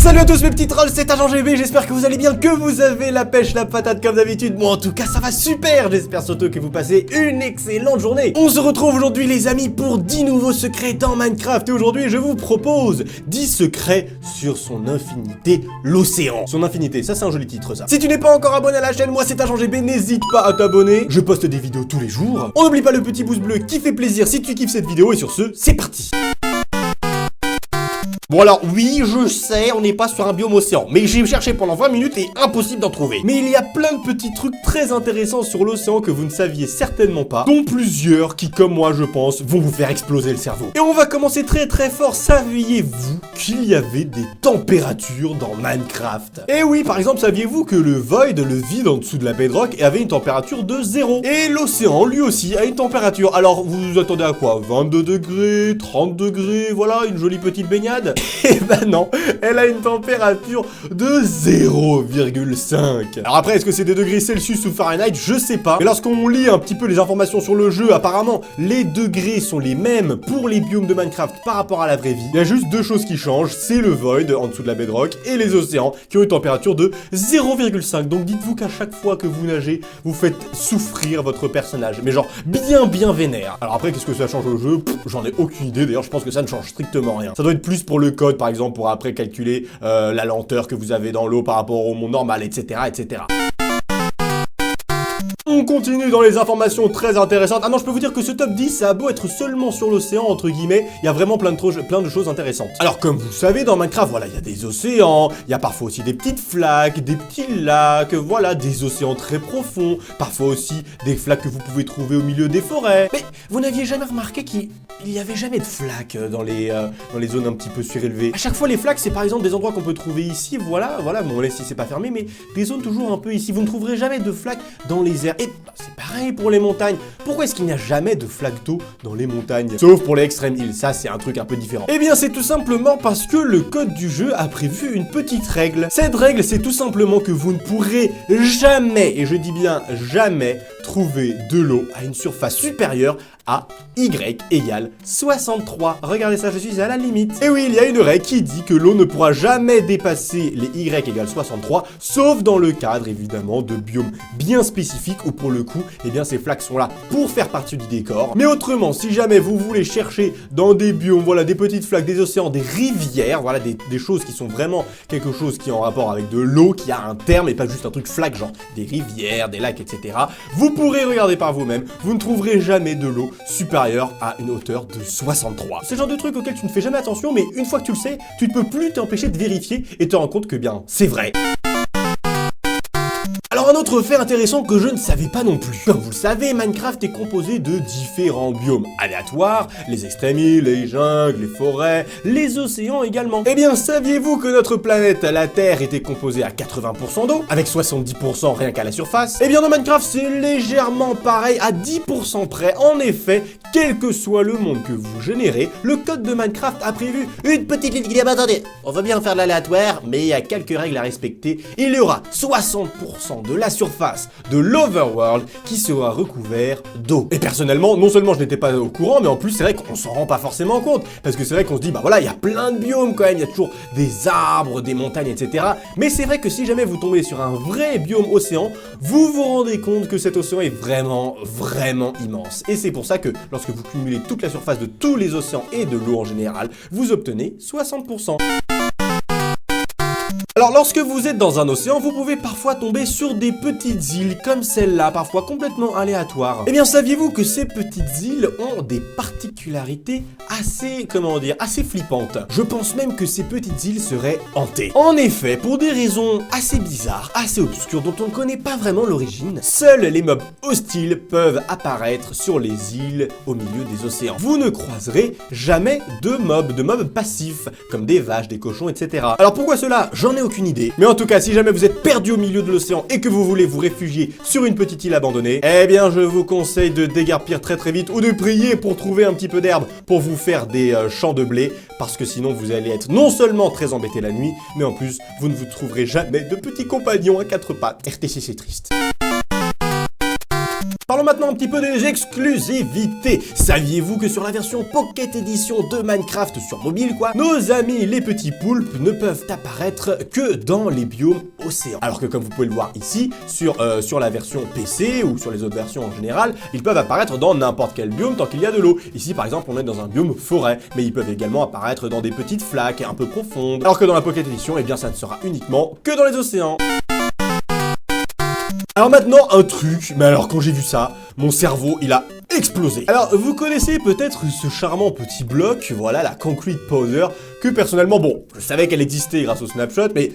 Salut à tous mes petits trolls, c'est Agent GB, j'espère que vous allez bien, que vous avez la pêche, la patate comme d'habitude. Moi en tout cas ça va super, j'espère surtout que vous passez une excellente journée. On se retrouve aujourd'hui les amis pour 10 nouveaux secrets dans Minecraft. Et aujourd'hui je vous propose 10 secrets sur son infinité, l'océan. Son infinité, ça c'est un joli titre ça. Si tu n'es pas encore abonné à la chaîne, moi c'est Agent GB, n'hésite pas à t'abonner. Je poste des vidéos tous les jours. On n'oublie pas le petit pouce bleu qui fait plaisir si tu kiffes cette vidéo. Et sur ce, c'est parti. Bon alors, oui, je sais, on n'est pas sur un biome océan, mais j'ai cherché pendant 20 minutes et impossible d'en trouver. Mais il y a plein de petits trucs très intéressants sur l'océan que vous ne saviez certainement pas, dont plusieurs qui, comme moi je pense, vont vous faire exploser le cerveau. Et on va commencer très fort. Saviez-vous qu'il y avait des températures dans Minecraft? Et oui, par exemple, saviez-vous que le void, le vide en dessous de la bedrock, avait une température de 0? Et l'océan, lui aussi, a une température. Alors, vous vous attendez à quoi? 22 degrés, 30 degrés, voilà, une jolie petite baignade? Et ben non, elle a une température de 0,5. Alors après, est-ce que c'est des degrés Celsius ou Fahrenheit? Je sais pas. Mais lorsqu'on lit un petit peu les informations sur le jeu, apparemment, les degrés sont les mêmes pour les biomes de Minecraft par rapport à la vraie vie. Il y a juste deux choses qui changent, c'est le void en dessous de la bedrock et les océans qui ont une température de 0,5. Donc dites-vous qu'à chaque fois que vous nagez, vous faites souffrir votre personnage. Mais genre bien vénère. Alors après, qu'est-ce que ça change au jeu? J'en ai aucune idée. D'ailleurs, je pense que ça ne change strictement rien. Ça doit être plus pour le code, par exemple, pour après calculer la lenteur que vous avez dans l'eau par rapport au monde normal, etc., etc. On continue dans les informations très intéressantes. Ah non, je peux vous dire que ce top 10, ça a beau être seulement sur l'océan, entre guillemets, il y a vraiment plein de choses intéressantes. Alors, comme vous savez, dans Minecraft, voilà, il y a des océans, il y a parfois aussi des petites flaques, des petits lacs, voilà, des océans très profonds, parfois aussi des flaques que vous pouvez trouver au milieu des forêts. Mais vous n'aviez jamais remarqué qu'il n'y avait jamais de flaques dans les zones un petit peu surélevées? À chaque fois, les flaques, c'est par exemple des endroits qu'on peut trouver ici, voilà, bon, là, ici, c'est pas fermé, mais des zones toujours un peu ici. Vous ne trouverez jamais de flaques dans les airs. Et c'est pareil pour les montagnes. Pourquoi est-ce qu'il n'y a jamais de flaques d'eau dans les montagnes? Sauf pour les extreme hills, ça c'est un truc un peu différent. Eh bien c'est tout simplement parce que le code du jeu a prévu une petite règle. Cette règle c'est tout simplement que vous ne pourrez jamais, et je dis bien jamais, trouver de l'eau à une surface supérieure à Y égale 63. Regardez ça, je suis à la limite. Et oui, il y a une règle qui dit que l'eau ne pourra jamais dépasser les Y égale 63, sauf dans le cadre, évidemment, de biomes bien spécifiques, où pour le coup, eh bien, ces flaques sont là pour faire partie du décor. Mais autrement, si jamais vous voulez chercher dans des biomes, voilà, des petites flaques, des océans, des rivières, voilà, des choses qui sont vraiment quelque chose qui est en rapport avec de l'eau, qui a un terme, et pas juste un truc flaque, genre des rivières, des lacs, etc. Vous pourrez regarder par vous-même, vous ne trouverez jamais de l'eau supérieur à une hauteur de 63. C'est le genre de truc auquel tu ne fais jamais attention, mais une fois que tu le sais, tu ne peux plus t'empêcher de vérifier et te rends compte que bien, c'est vrai. Alors un autre fait intéressant que je ne savais pas non plus. Comme vous le savez, Minecraft est composé de différents biomes aléatoires, les extrêmes îles, les jungles, les forêts, les océans également. Eh bien, saviez-vous que notre planète, la Terre, était composée à 80% d'eau, avec 70% rien qu'à la surface? Eh bien dans Minecraft, c'est légèrement pareil à 10% près. En effet, quel que soit le monde que vous générez, le code de Minecraft a prévu une petite ligne qui dit, bah, attendez, on va bien faire de l'aléatoire, mais il y a quelques règles à respecter. Il y aura 60% de la surface de l'Overworld qui sera recouvert d'eau. Et personnellement, non seulement je n'étais pas au courant, mais en plus c'est vrai qu'on s'en rend pas forcément compte. Parce que c'est vrai qu'on se dit, bah voilà, il y a plein de biomes quand même, il y a toujours des arbres, des montagnes, etc. Mais c'est vrai que si jamais vous tombez sur un vrai biome océan, vous vous rendez compte que cet océan est vraiment immense. Et c'est pour ça que lorsque vous cumulez toute la surface de tous les océans et de l'eau en général, vous obtenez 60%. Alors lorsque vous êtes dans un océan, vous pouvez parfois tomber sur des petites îles comme celle-là, parfois complètement aléatoires. Eh bien saviez-vous que ces petites îles ont des particularités assez, assez flippantes? Je pense même que ces petites îles seraient hantées. En effet, pour des raisons assez bizarres, assez obscures, dont on ne connaît pas vraiment l'origine, seuls les mobs hostiles peuvent apparaître sur les îles au milieu des océans. Vous ne croiserez jamais de mobs passifs, comme des vaches, des cochons, etc. Alors pourquoi cela? J'en ai aucune idée. Mais en tout cas, si jamais vous êtes perdu au milieu de l'océan et que vous voulez vous réfugier sur une petite île abandonnée, eh bien je vous conseille de déguerpir très vite ou de prier pour trouver un petit peu d'herbe pour vous faire des champs de blé, parce que sinon vous allez être non seulement très embêté la nuit, mais en plus vous ne vous trouverez jamais de petits compagnons à quatre pattes. RTC, c'est triste. Parlons Parlons maintenant un petit peu des exclusivités. Saviez-vous que sur la version Pocket Edition de Minecraft sur mobile, nos amis les petits poulpes ne peuvent apparaître que dans les biomes océans. Alors que comme vous pouvez le voir ici, sur la version PC ou sur les autres versions en général, ils peuvent apparaître dans n'importe quel biome tant qu'il y a de l'eau. Ici par exemple on est dans un biome forêt, mais ils peuvent également apparaître dans des petites flaques un peu profondes. Alors que dans la Pocket Edition, eh bien ça ne sera uniquement que dans les océans. Alors maintenant un truc, mais alors quand j'ai vu ça, mon cerveau il a explosé. Alors vous connaissez peut-être ce charmant petit bloc, voilà la concrete powder, que personnellement, bon, je savais qu'elle existait grâce au snapshot, mais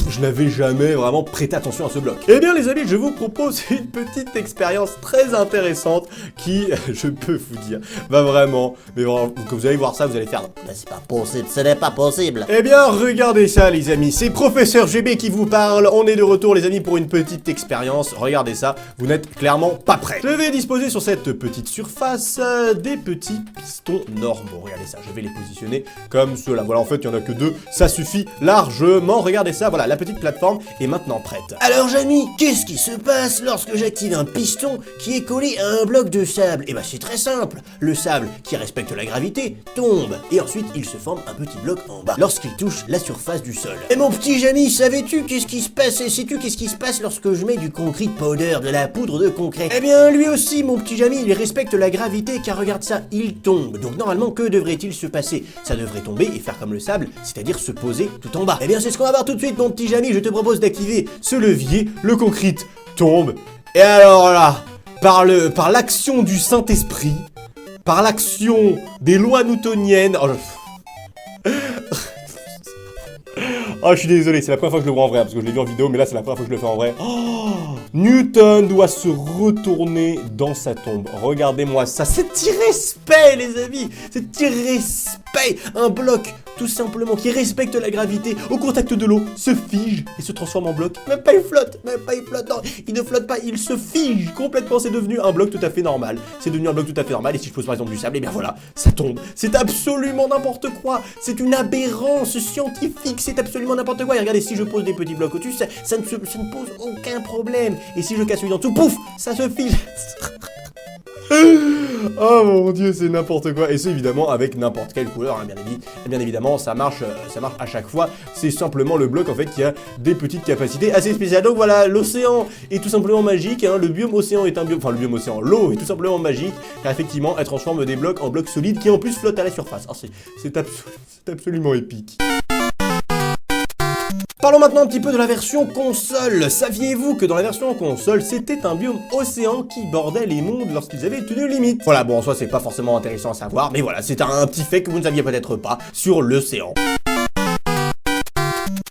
je n'avais jamais vraiment prêté attention à ce bloc. Eh bien les amis, je vous propose une petite expérience très intéressante qui, je peux vous dire, va vraiment, mais vraiment, quand vous allez voir ça, vous allez faire, mais c'est pas possible, ce n'est pas possible. Eh bien regardez ça les amis, c'est Professeur GB qui vous parle, on est de retour les amis pour une petite expérience, regardez ça, vous n'êtes clairement pas prêts. Je vais disposer sur cette petite surface des petits pistons normaux, regardez ça, je vais les positionner comme cela. Voilà, en fait, il n'y en a que deux, ça suffit largement. Regardez ça, voilà, la petite plateforme est maintenant prête. Alors, Jamy, qu'est-ce qui se passe lorsque j'active un piston qui est collé à un bloc de sable? Eh ben, c'est très simple. Le sable, qui respecte la gravité, tombe. Et ensuite, il se forme un petit bloc en bas, lorsqu'il touche la surface du sol. Et mon petit Jamy, savais-tu qu'est-ce qui se passe? Sais-tu qu'est-ce qui se passe lorsque je mets du concrete powder, de la poudre de concret? Eh bien, lui aussi, mon petit Jamy, il respecte la gravité, car regarde ça, il tombe. Donc, normalement, que devrait-il se passer? Ça devrait tomber et faire comme le sable, c'est-à-dire se poser tout en bas. Eh bien c'est ce qu'on va voir tout de suite mon petit Jamy, je te propose d'activer ce levier, le concrete tombe, et alors là, par l'action du Saint-Esprit, par l'action des lois newtoniennes, oh, je suis désolé, c'est la première fois que je le vois en vrai, parce que je l'ai vu en vidéo, mais là c'est la première fois que je le fais en vrai. Oh, Newton doit se retourner dans sa tombe. Regardez-moi ça, c'est irrespect les amis, c'est irrespect. Un bloc, tout simplement, qui respecte la gravité, au contact de l'eau, se fige et se transforme en bloc. Même pas il flotte, non, il ne flotte pas, il se fige complètement, c'est devenu un bloc tout à fait normal. C'est devenu un bloc tout à fait normal, et si je pose par exemple du sable, et bien voilà, ça tombe. C'est absolument n'importe quoi, c'est une aberrance scientifique, c'est absolument n'importe quoi. Et regardez, si je pose des petits blocs au-dessus, ça ne pose aucun problème. Et si je casse celui d'en dessous, pouf, ça se fige. Oh mon dieu, c'est n'importe quoi. Et c'est évidemment avec n'importe quelle couleur, hein, bien évidemment, ça marche à chaque fois. C'est simplement le bloc en fait qui a des petites capacités assez spéciales. Donc voilà, l'océan est tout simplement magique, hein. Le biome océan est un biome, enfin le biome océan, l'eau est tout simplement magique, car effectivement elle transforme des blocs en blocs solides qui en plus flottent à la surface. Oh, c'est absolument épique. Parlons maintenant un petit peu de la version console. Saviez-vous que dans la version console, c'était un biome océan qui bordait les mondes lorsqu'ils avaient une limite? Voilà, bon en soi c'est pas forcément intéressant à savoir, mais voilà, c'est un petit fait que vous ne saviez peut-être pas sur l'océan.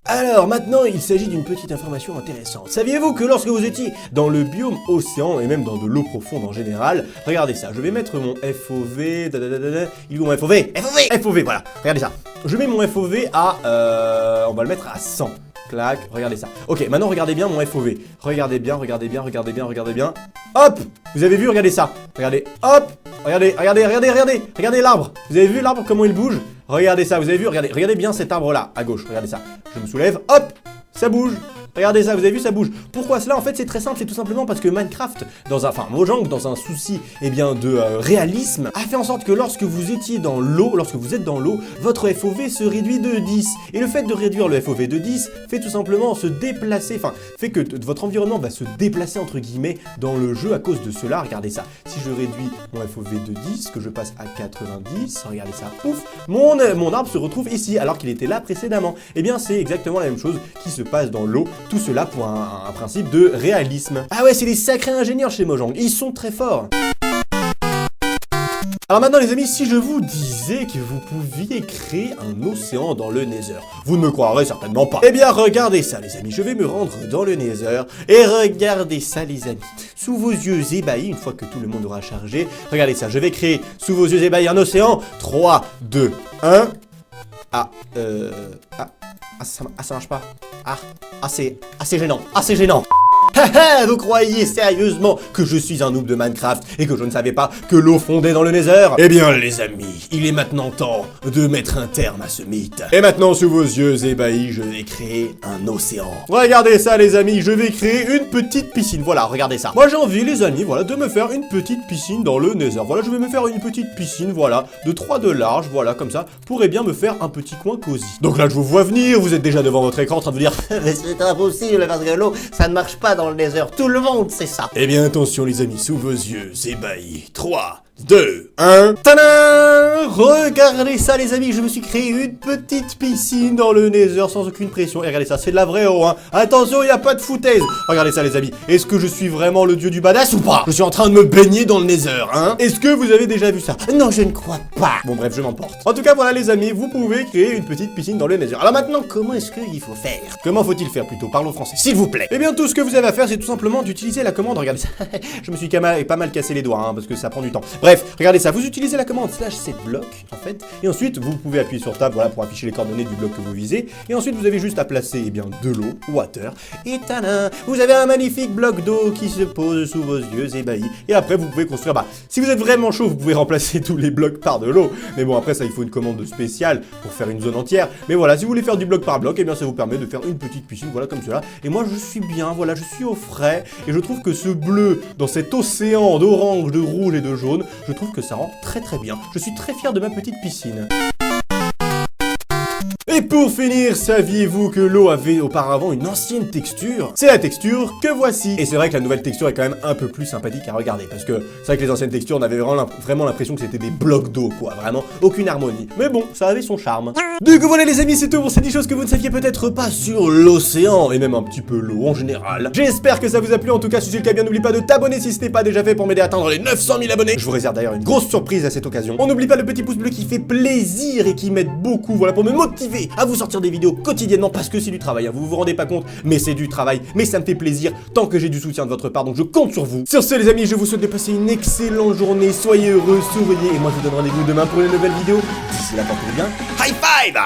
Alors maintenant, il s'agit d'une petite information intéressante. Saviez-vous que lorsque vous étiez dans le biome océan, et même dans de l'eau profonde en général, regardez ça, je vais mettre mon FOV, il est où mon FOV? FOV, voilà, regardez ça. Je mets mon FOV à, on va le mettre à 100. Clac, regardez ça. Ok, maintenant regardez bien mon FOV. Regardez bien. Hop! Vous avez vu, regardez ça. Regardez, hop! Regardez l'arbre. Vous avez vu l'arbre, comment il bouge? Regardez ça, vous avez vu, regardez bien cet arbre là, à gauche, regardez ça. Je me soulève, hop, ça bouge. Regardez ça, vous avez vu, ça bouge. Pourquoi cela? En fait, c'est très simple, c'est tout simplement parce que Minecraft, Mojang, dans un souci, de réalisme, a fait en sorte que lorsque vous êtes dans l'eau, votre FOV se réduit de 10. Et le fait de réduire le FOV de 10 fait tout simplement se déplacer, fait que votre environnement va se déplacer entre guillemets dans le jeu à cause de cela. Regardez ça. Si je réduis mon FOV de 10, que je passe à 90, regardez ça, pouf, mon arbre se retrouve ici alors qu'il était là précédemment. Eh bien, c'est exactement la même chose qui se passe dans l'eau. Tout cela pour un principe de réalisme. Ah ouais, c'est des sacrés ingénieurs chez Mojang, ils sont très forts. Alors maintenant les amis, si je vous disais que vous pouviez créer un océan dans le Nether, vous ne me croirez certainement pas. Eh bien regardez ça les amis, je vais me rendre dans le Nether et regardez ça les amis. Sous vos yeux ébahis, une fois que tout le monde aura chargé, regardez ça, je vais créer sous vos yeux ébahis un océan. 3, 2, 1... ça marche pas. C'est gênant. Haha, vous croyez sérieusement que je suis un noob de Minecraft et que je ne savais pas que l'eau fondait dans le Nether? Eh bien les amis, il est maintenant temps de mettre un terme à ce mythe. Et maintenant sous vos yeux ébahis, je vais créer un océan. Regardez ça les amis, je vais créer une petite piscine, voilà, regardez ça. Moi j'ai envie les amis, voilà, de me faire une petite piscine dans le Nether. Voilà, je vais me faire une petite piscine, voilà, de 3 de large, voilà, comme ça, pourrait bien me faire un petit coin cosy. Donc là je vous vois venir, vous êtes déjà devant votre écran en train de vous dire Mais c'est impossible parce que l'eau, ça ne marche pas dans le Nether. Tout le monde sait ça. Eh bien attention les amis, sous vos yeux ébahis. 3, 2, 1. Tadam! Regardez ça les amis, je me suis créé une petite piscine dans le Nether sans aucune pression. Et regardez ça, c'est de la vraie eau, hein. Attention, il n'y a pas de foutaise. Regardez ça les amis, est-ce que je suis vraiment le dieu du badass ou pas? Je suis en train de me baigner dans le Nether, hein. Est-ce que vous avez déjà vu ça? Non, je ne crois pas. Bon bref, je m'emporte. En tout cas voilà les amis, vous pouvez créer une petite piscine dans le Nether. Alors maintenant, Comment est-ce qu'il faut faire? comment faut-il faire plutôt? Parlons français, s'il vous plaît. Eh bien tout ce que vous avez à faire, c'est tout simplement d'utiliser la commande. Regardez ça, je me suis pas mal cassé les doigts, hein, parce que ça prend du temps. Bref, regardez ça, vous utilisez la commande /7bloc en fait, et ensuite vous pouvez appuyer sur tab, voilà, pour afficher les coordonnées du bloc que vous visez, et ensuite vous avez juste à placer, eh bien, de l'eau, water, et tadam, vous avez un magnifique bloc d'eau qui se pose sous vos yeux ébahis, et après vous pouvez construire, bah, si vous êtes vraiment chaud, vous pouvez remplacer tous les blocs par de l'eau, mais bon, après ça, il faut une commande spéciale pour faire une zone entière, mais voilà, si vous voulez faire du bloc par bloc, eh bien, ça vous permet de faire une petite piscine, voilà, comme cela, et moi, je suis bien, voilà, je suis au frais, et je trouve que ce bleu, dans cet océan d'orange, de rouge et de jaune, je trouve que ça rend très bien. Je suis très fier de ma petite piscine. Et pour finir, saviez-vous que l'eau avait auparavant une ancienne texture? C'est la texture que voici. Et c'est vrai que la nouvelle texture est quand même un peu plus sympathique à regarder, parce que c'est vrai que les anciennes textures, on avait vraiment l'impression que c'était des blocs d'eau, quoi. Vraiment, aucune harmonie. Mais bon, ça avait son charme. Du coup, voilà les amis, c'est tout pour ces 10 choses que vous ne saviez peut-être pas sur l'océan, et même un petit peu l'eau en général. J'espère que ça vous a plu, en tout cas, si c'est le cas, bien n'oublie pas de t'abonner si ce n'est pas déjà fait pour m'aider à atteindre les 900 000 abonnés. Je vous réserve d'ailleurs une grosse surprise à cette occasion. On n'oublie pas le petit pouce bleu qui fait plaisir et qui m'aide beaucoup, voilà, pour me motiver à vous sortir des vidéos quotidiennement, parce que c'est du travail, hein, vous vous rendez pas compte, mais c'est du travail, mais ça me fait plaisir tant que j'ai du soutien de votre part, donc je compte sur vous. Sur ce les amis, je vous souhaite de passer une excellente journée, soyez heureux, souriez, et moi je vous donne rendez-vous demain pour une nouvelle vidéo. D'ici là, portez-vous bien, high five!